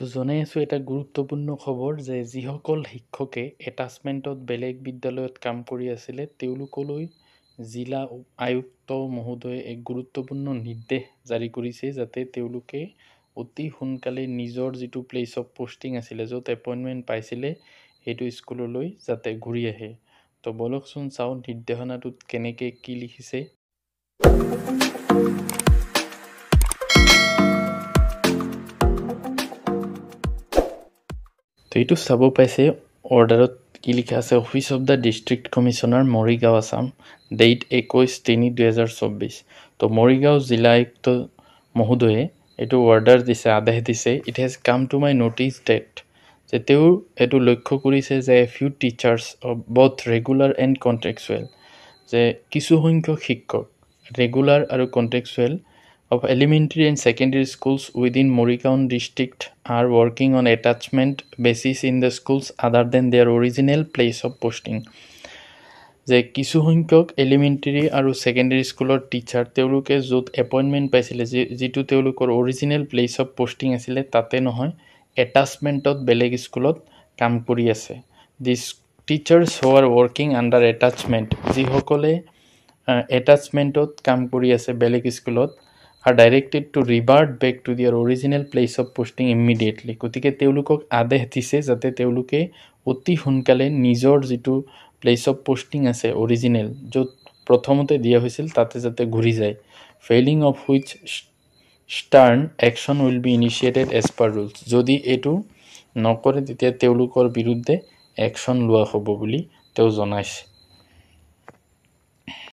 তো জনাই আছোঁ এটা গুৰুত্বপূৰ্ণ খবৰ যে যিসকল শিক্ষকে এটাচমেণ্টত বেলেগ বিদ্যালয়ত কাম কৰি আছিলে তেওঁলোকলৈ জিলা আয়ুক্ত মহোদয়ে এক গুৰুত্বপূৰ্ণ নিৰ্দেশ জাৰি কৰিছে যাতে তেওঁলোকে অতি সোনকালে নিজৰ যিটো প্লেচ অফ পোষ্টিং আছিলে য'ত এপইণ্টমেণ্ট পাইছিলে সেইটো স্কুললৈ যাতে ঘূৰি আহে। তো বলকচোন চাওঁ নিৰ্দেশনাটোত কেনেকৈ কি লিখিছে। তো এইটো চাব পাইছে অৰ্ডাৰত কি লিখা আছে, office of the district commissioner Morigaon Assam, date 21/3/2024। তো মৰিগাঁও জিলা আয়ুক্ত মহোদয়ে এইটো অৰ্ডাৰ দিছে, আদেশ দিছে। It has come to my notice that যে তেওঁ এইটো লক্ষ্য কৰিছে যে few teachers of both regular and contractual, যে কিছু সংখ্যক শিক্ষক ৰেগুলাৰ আৰু contractual of elementary and secondary schools within Morikaon district are working on attachment basis in the schools other than their original place of posting. যে কিছু সংখ্যক elementary আৰু secondary স্কুলৰ টিচাৰ তেওঁলোকে য'ত এপইণ্টমেণ্ট পাইছিলে যিটো তেওঁলোকৰ অৰিজিনেল প্লেচ অফ পোষ্টিং আছিলে তাতে নহয়, এটাচমেণ্টত বেলেগ স্কুলত কাম কৰি আছে। দিছ টিচাৰ্ছ হু আৰ ৱৰ্কিং আণ্ডাৰ এটাচমেণ্ট, যিসকলে এটাচমেণ্টত কাম কৰি আছে বেলেগ স্কুলত, are directed to revert back to their original place of posting immediately. গতিকে তেওঁলোকক আদেশ দিছে যাতে তেওঁলোকে অতি সোনকালে নিজৰ যিটো প্লেচ অফ পোষ্টিং আছে অৰিজিনেল য'ত প্ৰথমতে দিয়া হৈছিল তাতে যাতে ঘূৰি যায়। Failing of which stern action will be initiated as per rules. যদি এইটো নকৰে তেতিয়া তেওঁলোকৰ বিৰুদ্ধে একশ্যন লোৱা হ'ব বুলি তেওঁ জনাইছে।